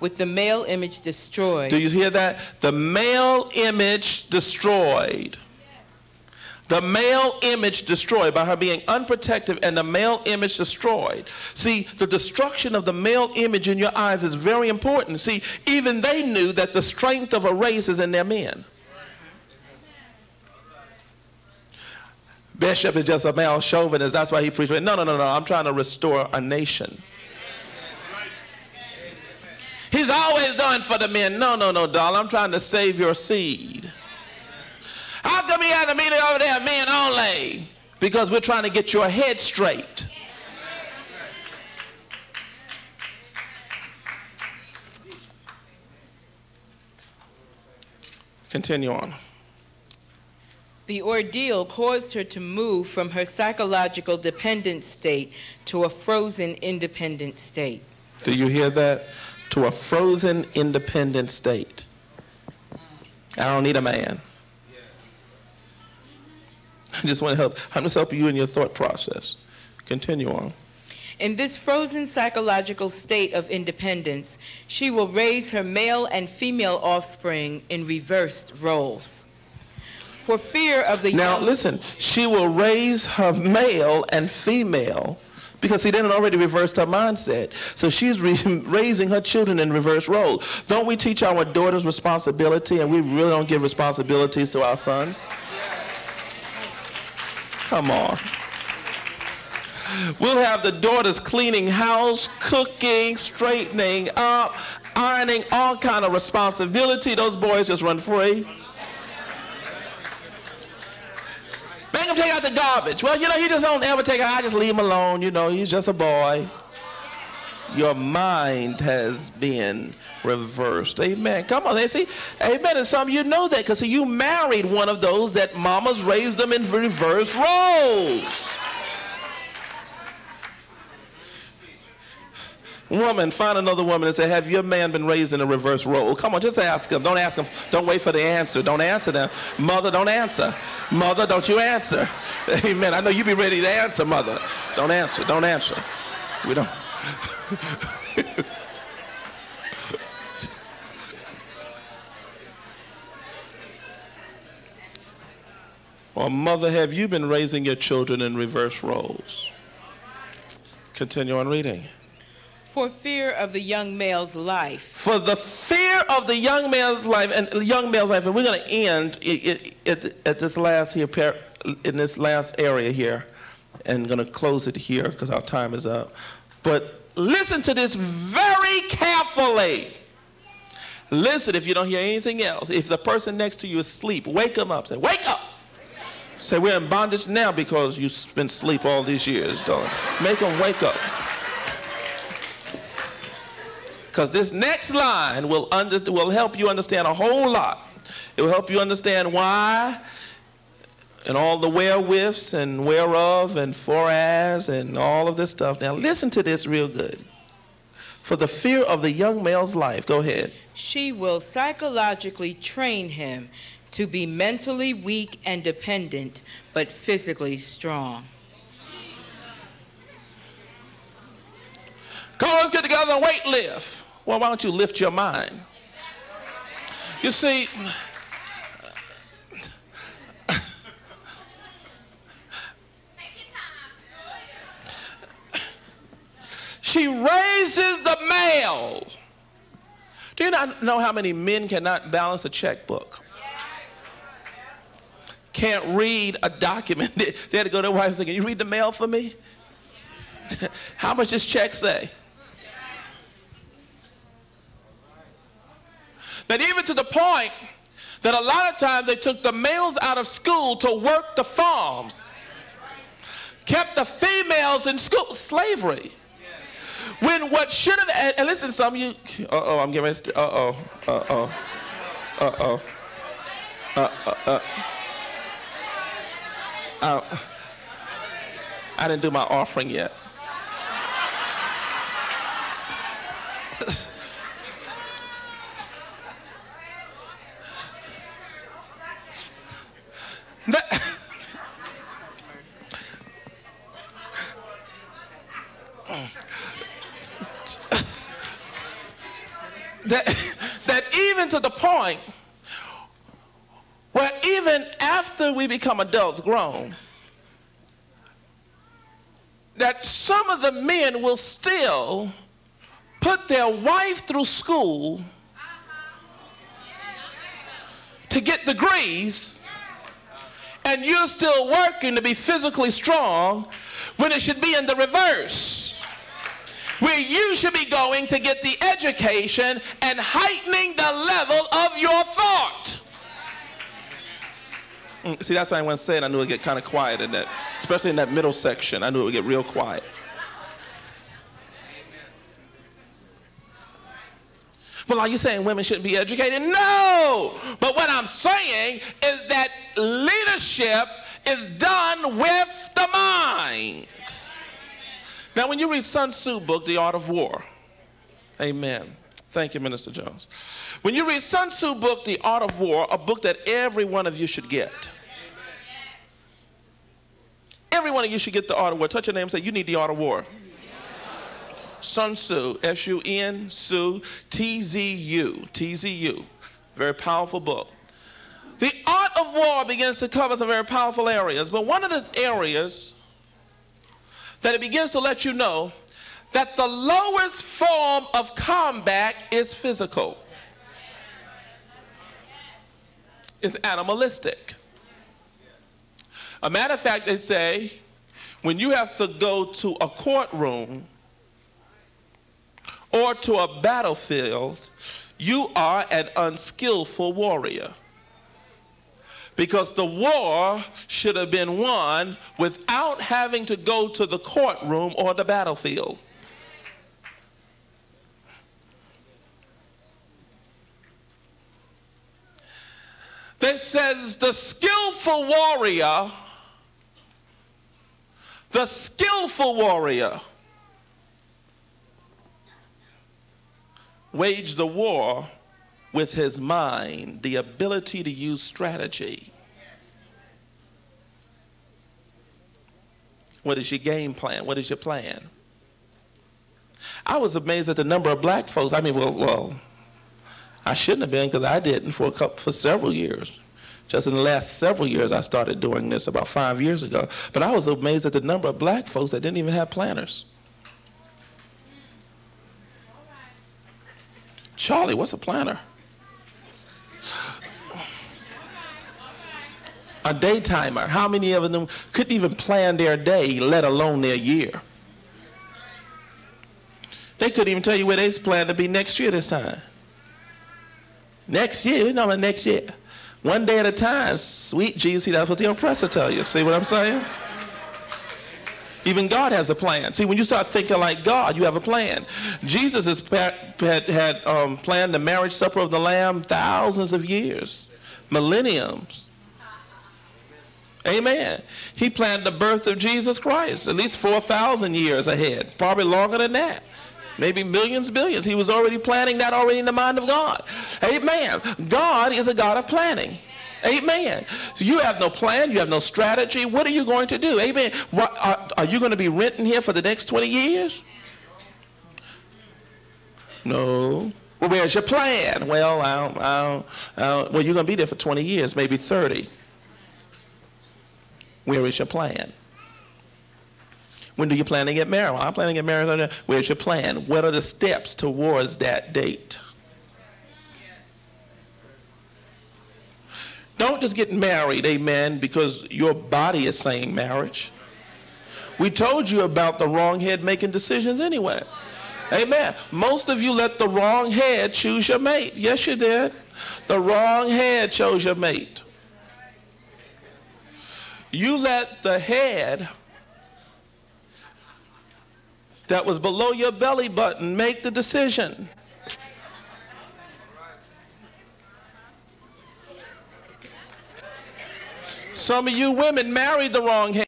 with the male image destroyed. Do you hear that? The male image destroyed. The male image destroyed by her being unprotected, and the male image destroyed. See, the destruction of the male image in your eyes is very important. See, even they knew that the strength of a race is in their men. Bishop is just a male chauvinist. That's why he preached. No, no, no, no. I'm trying to restore a nation. He's always done for the men. No, no, no, darling. I'm trying to save your seed. How come he had a meeting over there, men only? Because we're trying to get your head straight. Continue on. The ordeal caused her to move from her psychological dependent state to a frozen independent state. Do you hear that? To a frozen independent state. I don't need a man. I just want to help. I'm just helping you in your thought process. Continue on. In this frozen psychological state of independence, she will raise her male and female offspring in reversed roles. For fear of the Now listen, she will raise her male and female, because he didn't already reverse her mindset. So she's raising her children in reverse roles. Don't we teach our daughters responsibility, and we really don't give responsibilities to our sons? Come on. We'll have the daughters cleaning house, cooking, straightening up, ironing, all kind of responsibility. Those boys just run free. Make him take out the garbage. Well, you know, he just don't ever take it out. I just leave him alone. You know, he's just a boy. Your mind has been reversed. Amen. Come on, they see. Amen. And some of you know that because you married one of those that mamas raised them in reverse roles. Woman, find another woman and say, have your man been raised in a reverse role? Come on, just ask him. Don't ask him. Don't wait for the answer. Don't answer them. Mother, don't answer. Mother, don't you answer. Amen. I know you be ready to answer, mother. Don't answer. Don't answer. We don't. Or mother, have you been raising your children in reverse roles? Continue on reading. For fear of the young male's life. For the fear of the young man's life, and we're going to end at this last here, in this last area here, and going to close it here because our time is up. But listen to this very carefully. Listen, if you don't hear anything else, if the person next to you is asleep, wake them up. Say, wake up. Say, we're in bondage now because you've been asleep all these years. Don't make them wake up. Because this next line will help you understand a whole lot. It will help you understand why and all the wherewiths and whereof and for as and all of this stuff. Now listen to this real good. For the fear of the young male's life. Go ahead. She will psychologically train him to be mentally weak and dependent, but physically strong. Come on, let's get together and weight lift. Well, why don't you lift your mind? You see, she raises the male. Do you not know how many men cannot balance a checkbook? Can't read a document. They had to go to their wife and say, can you read the mail for me? How much does check say? That even to the point that a lot of times they took the males out of school to work the farms, kept the females in school, slavery. When what should have, and listen, some of you, I'm getting ready to, I didn't do my offering yet. that even to the point where even after we become adults, grown, that some of the men will still put their wife through school to get degrees, and you're still working to be physically strong, when it should be in the reverse, where you should be going to get the education and heightening the level of your thought. See, that's why I went saying I knew it would get kind of quiet in that, especially in that middle section. I knew it would get real quiet. Well, are you saying women shouldn't be educated? No! But what I'm saying is that leadership is done with the mind. Now, when you read Sun Tzu's book, The Art of War, amen. Thank you, Minister Jones. When you read Sun Tzu's book, The Art of War, a book that every one of you should get. Every one of you should get The Art of War. Touch your name and say, you need The Art of War. Sun Tzu, S-U-N, Tzu, T-Z-U, T-Z-U. Very powerful book. The Art of War begins to cover some very powerful areas, but one of the areas that it begins to let you know that the lowest form of combat is physical. It's animalistic. A matter of fact, they say, when you have to go to a courtroom or to a battlefield, you are an unskillful warrior. Because the war should have been won without having to go to the courtroom or the battlefield. That says the skillful warrior waged the war with his mind, the ability to use strategy. What is your game plan? What is your plan? I was amazed at the number of black folks. I mean, well, I shouldn't have been, because I didn't for several years. Just in the last several years, I started doing this about 5 years ago. But I was amazed at the number of black folks that didn't even have planners. Charlie, what's a planner? A day timer. How many of them couldn't even plan their day, let alone their year? They couldn't even tell you where they plan to be next year this time. Next year, you know, next year. One day at a time. Sweet Jesus, that's what the oppressor tell you. See what I'm saying? Even God has a plan. See, when you start thinking like God, you have a plan. Jesus had planned the marriage supper of the Lamb thousands of years, millenniums. Amen. He planned the birth of Jesus Christ at least 4,000 years ahead, probably longer than that. Maybe millions, billions. He was already planning that already in the mind of God. Amen. God is a God of planning. Amen. So you have no plan. You have no strategy. What are you going to do? Amen. What, are you going to be renting here for the next 20 years? No. Well, where's your plan? Well, well, you're going to be there for 20 years, maybe 30. Where is your plan? When do you plan to get married? Well, I'm planning to get married. Where's your plan? What are the steps towards that date? Don't just get married, amen, because your body is saying marriage. We told you about the wrong head making decisions anyway. Amen. Most of you let the wrong head choose your mate. Yes, you did. The wrong head chose your mate. You let the head that was below your belly button make the decision. Some of you women married the wrong head.